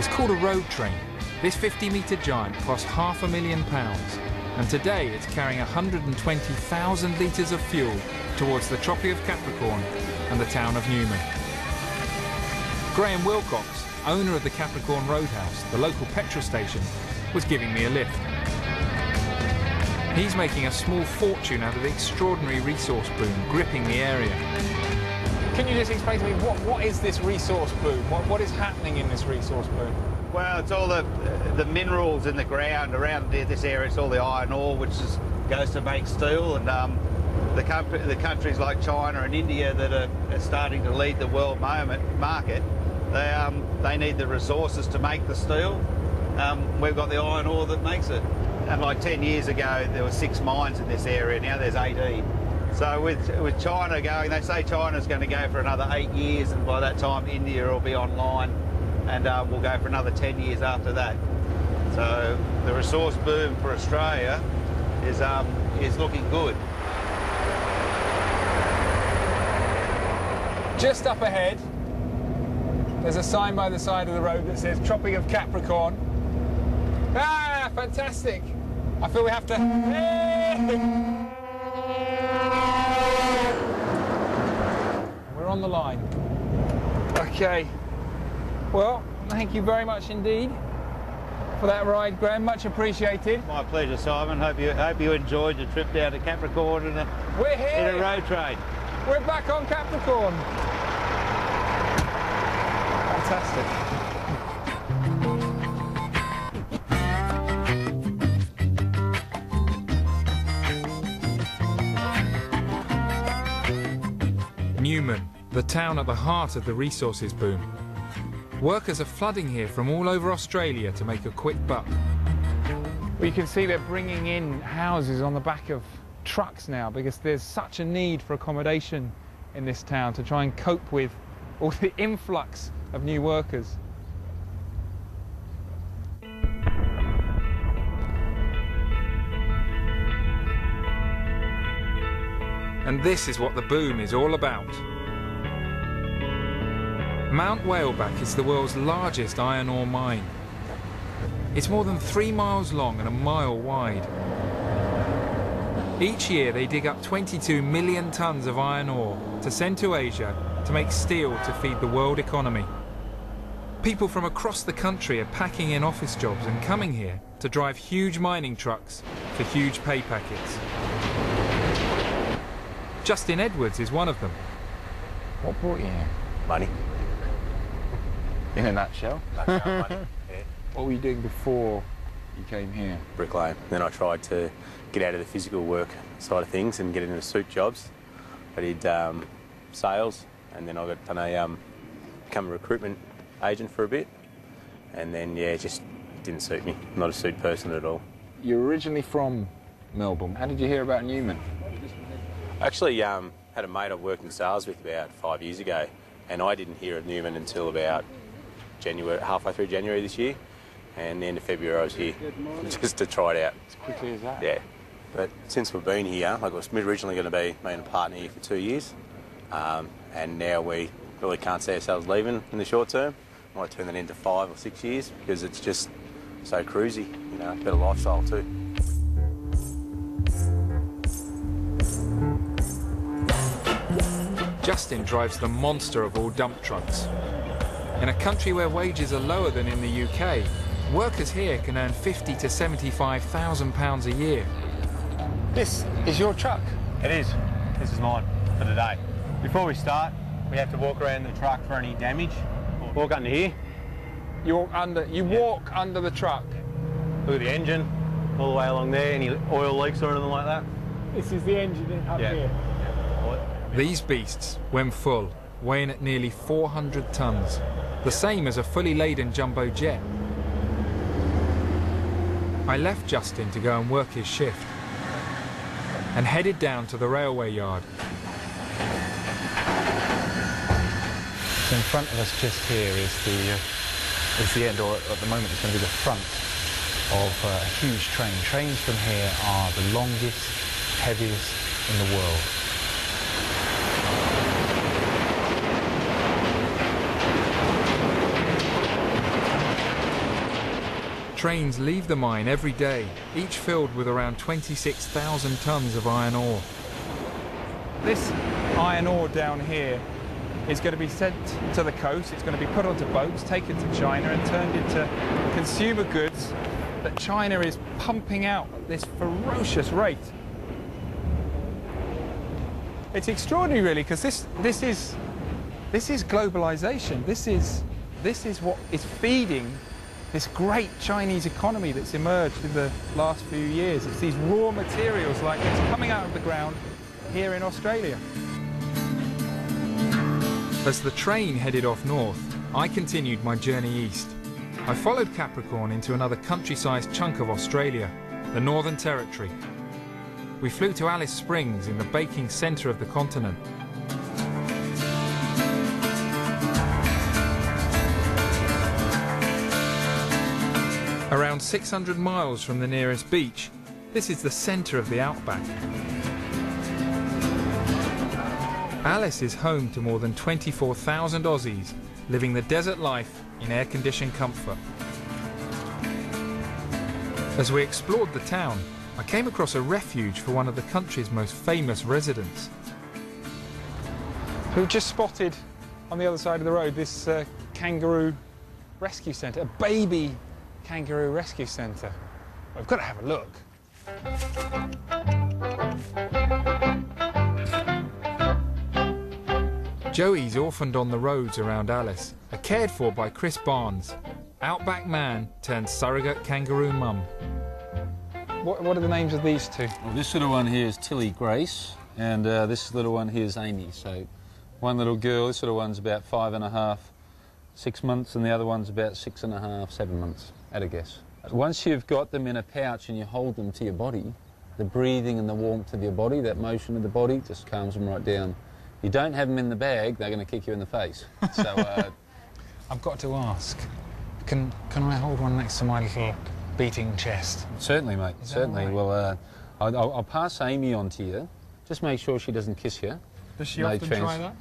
It's called a road train. This 50-metre giant cost £500,000, and today it's carrying 120,000 litres of fuel towards the Tropic of Capricorn and the town of Newman. Graham Wilcox, owner of the Capricorn Roadhouse, the local petrol station, was giving me a lift. He's making a small fortune out of the extraordinary resource boom gripping the area. Can you just explain to me what is this resource boom? What is happening in this resource boom? Well, it's all the minerals in the ground around this area. It's all the iron ore, which goes to make steel, and the countries like China and India that are starting to lead the world market, they need the resources to make the steel. We've got the iron ore that makes it. And like 10 years ago, there were 6 mines in this area. Now there's 18. So with China going, they say China's going to go for another 8 years, and by that time India will be online, and we'll go for another 10 years after that. So the resource boom for Australia is looking good. Just up ahead, there's a sign by the side of the road that says Tropic of Capricorn. Ah, fantastic! I feel we have to... We're on the line. Okay. Well, thank you very much indeed for that ride, Graham. Much appreciated. My pleasure, Simon. Hope you enjoyed your trip down to Capricorn We're here. in a road train. We're back on Capricorn. Fantastic. Newman, the town at the heart of the resources boom. Workers are flooding here from all over Australia to make a quick buck. Well, you can see they're bringing in houses on the back of trucks now because there's such a need for accommodation in this town to try and cope with all the influx of new workers. And this is what the boom is all about. Mount Whaleback is the world's largest iron ore mine. It's more than 3 miles long and a mile wide. Each year they dig up 22 million tons of iron ore to send to Asia to make steel to feed the world economy. People from across the country are packing in office jobs and coming here to drive huge mining trucks for huge pay packets. Justin Edwards is one of them. What brought you here? Money. In a nutshell? Money, yeah. What were you doing before you came here? Bricklaying. Then I tried to get out of the physical work side of things and get into suit jobs. I did sales, and then I become a recruitment agent for a bit. And then, yeah, it just didn't suit me. I'm not a suit person at all. You're originally from Melbourne. How did you hear about Newman? I actually had a mate I worked in sales with about 5 years ago, and I didn't hear of Newman until about January, halfway through January this year, and the end of February I was here just to try it out. As quickly as that? Yeah, but since we've been here, like I was originally going to be me and a partner here for 2 years, and now we really can't see ourselves leaving in the short term. I might turn that into 5 or 6 years because it's just so cruisy, you know, better lifestyle too. Justin drives the monster of all dump trucks. In a country where wages are lower than in the UK, workers here can earn £50,000 to £75,000 a year. This is your truck? It is. This is mine for today. Before we start, we have to walk around the truck for any damage. Walk under here. You walk under the truck. Look at the engine, all the way along there. Any oil leaks or anything like that. This is the engine up here. These beasts, when full, weigh in at nearly 400 tons, the same as a fully laden jumbo jet. I left Justin to go and work his shift and headed down to the railway yard. So in front of us just here is the end, or at the moment it's going to be the front of a huge train. Trains from here are the longest, heaviest in the world. Trains leave the mine every day, each filled with around 26,000 tonnes of iron ore. This iron ore down here is going to be sent to the coast. It's going to be put onto boats, taken to China and turned into consumer goods that China is pumping out at this ferocious rate. It's extraordinary, really, because this is globalization. This is what is feeding this great Chinese economy that's emerged in the last few years. It's these raw materials like this coming out of the ground here in Australia. As the train headed off north, I continued my journey east. I followed Capricorn into another country-sized chunk of Australia, the Northern Territory. We flew to Alice Springs in the baking centre of the continent. Around 600 miles from the nearest beach, this is the centre of the outback. Alice is home to more than 24,000 Aussies living the desert life in air-conditioned comfort. As we explored the town, I came across a refuge for one of the country's most famous residents. We've just spotted on the other side of the road this kangaroo rescue centre, a baby kangaroo rescue centre. We've got to have a look. Joey's orphaned on the roads around Alice are cared for by Chris Barnes, outback man turned surrogate kangaroo mum. What are the names of these two? Well, this little one here is Tilly Grace, and this little one here is Amy. So one little girl, this little one's about 5.5, 6 months, and the other one's about 6.5, 7 months, at a guess. Once you've got them in a pouch and you hold them to your body, the breathing and the warmth of your body, that motion of the body, just calms them right down. You don't have them in the bag, they're going to kick you in the face. So I've got to ask, can I hold one next to my little beating chest? Certainly, mate, certainly. Well, I'll pass Amy on to you. Just make sure she doesn't kiss you. Does she often try that?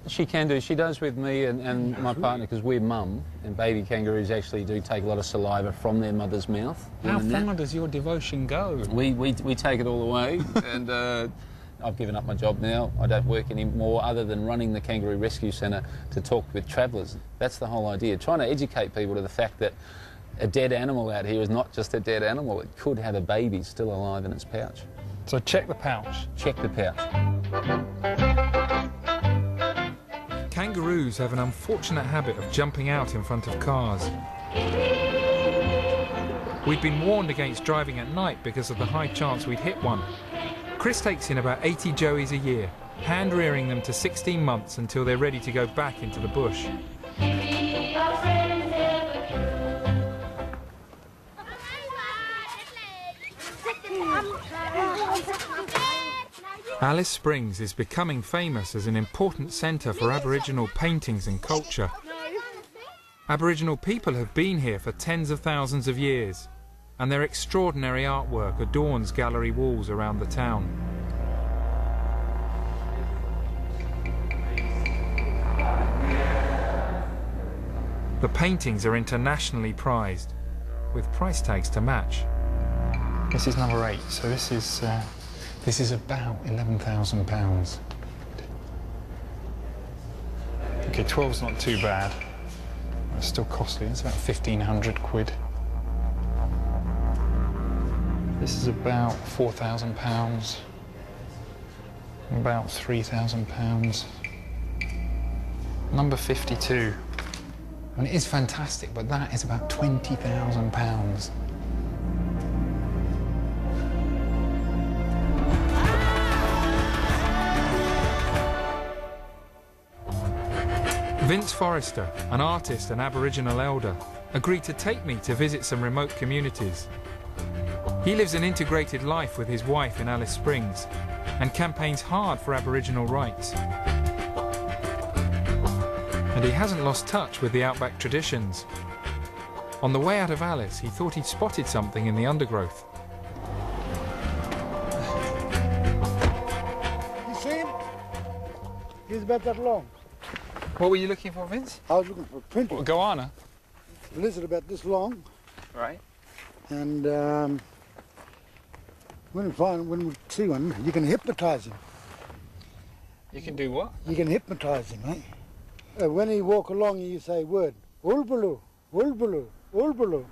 She can do. She does with me and my partner, because we're mum, and baby kangaroos actually do take a lot of saliva from their mother's mouth. How far does your devotion go? We take it all the way, and I've given up my job now. I don't work anymore other than running the Kangaroo Rescue Centre to talk with travellers. That's the whole idea, trying to educate people to the fact that a dead animal out here is not just a dead animal. It could have a baby still alive in its pouch. So check the pouch. Check the pouch. Kangaroos have an unfortunate habit of jumping out in front of cars. We'd been warned against driving at night because of the high chance we'd hit one. Chris takes in about 80 joeys a year, hand-rearing them to 16 months until they're ready to go back into the bush. Alice Springs is becoming famous as an important centre for Aboriginal paintings and culture. Aboriginal people have been here for tens of thousands of years, and their extraordinary artwork adorns gallery walls around the town. The paintings are internationally prized, with price tags to match. This is number 8, so this is about £11,000. Okay, 12's not too bad. It's still costly, it's about 1,500 quid. This is about £4,000, about £3,000. Number 52. I mean, it is fantastic, but that is about £20,000. Vince Forrester, an artist and Aboriginal elder, agreed to take me to visit some remote communities. He lives an integrated life with his wife in Alice Springs and campaigns hard for Aboriginal rights. And he hasn't lost touch with the outback traditions. On the way out of Alice, he thought he'd spotted something in the undergrowth. You see him? He's about that long. What were you looking for, Vince? I was looking for a print. What, goanna? A lizard about this long. Right. And when we see one, you can hypnotise him. You can do what? You can hypnotise him, eh? When he walk along, you say word, ulbulu, ulbulu, ulbulu.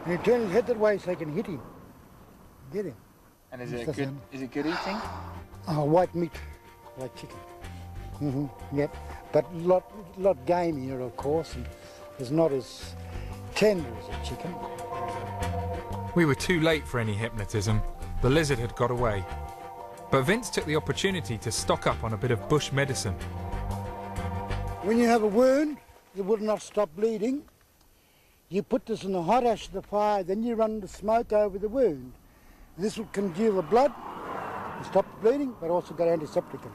And he turns his head that way so you can hit him. Get him. And is it good eating? White meat, like chicken. Yep. But lot gamier, of course, and it's not as tender as a chicken. We were too late for any hypnotism. The lizard had got away. But Vince took the opportunity to stock up on a bit of bush medicine. When you have a wound, it will not stop bleeding. You put this in the hot ash of the fire, then you run the smoke over the wound. This will congeal the blood, and stop the bleeding, but also got antiseptic in it.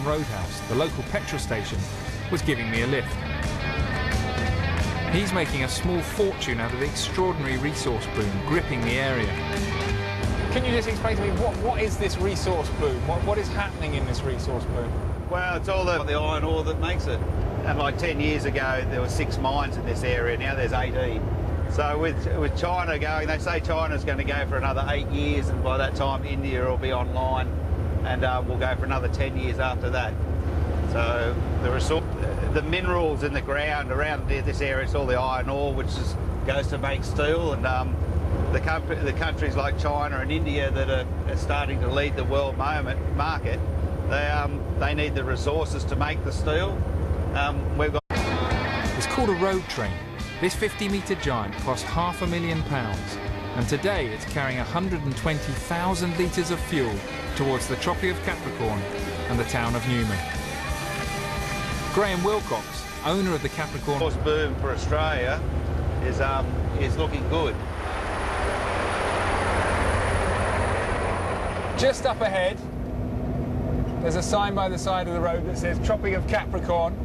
Roadhouse, the local petrol station, was giving me a lift. He's making a small fortune out of the extraordinary resource boom gripping the area. Can you just explain to me what is this resource boom? What is happening in this resource boom? Well, it's all the iron ore that makes it. And like 10 years ago, there were 6 mines in this area. Now there's 18. So with China going, they say China's going to go for another 8 years, and by that time India will be online, and we'll go for another 10 years after that. So the minerals in the ground around this area, it's all the iron ore, which goes to make steel, and the countries like China and India that are starting to lead the world market, they need the resources to make the steel. We've got. It's called a road train. This 50-metre giant cost £500,000, and today it's carrying 120,000 litres of fuel towards the Tropic of Capricorn and the town of Newman. Graham Wilcox, owner of the Capricorn Resource boom for Australia is looking good. Just up ahead, there's a sign by the side of the road that says Tropic of Capricorn.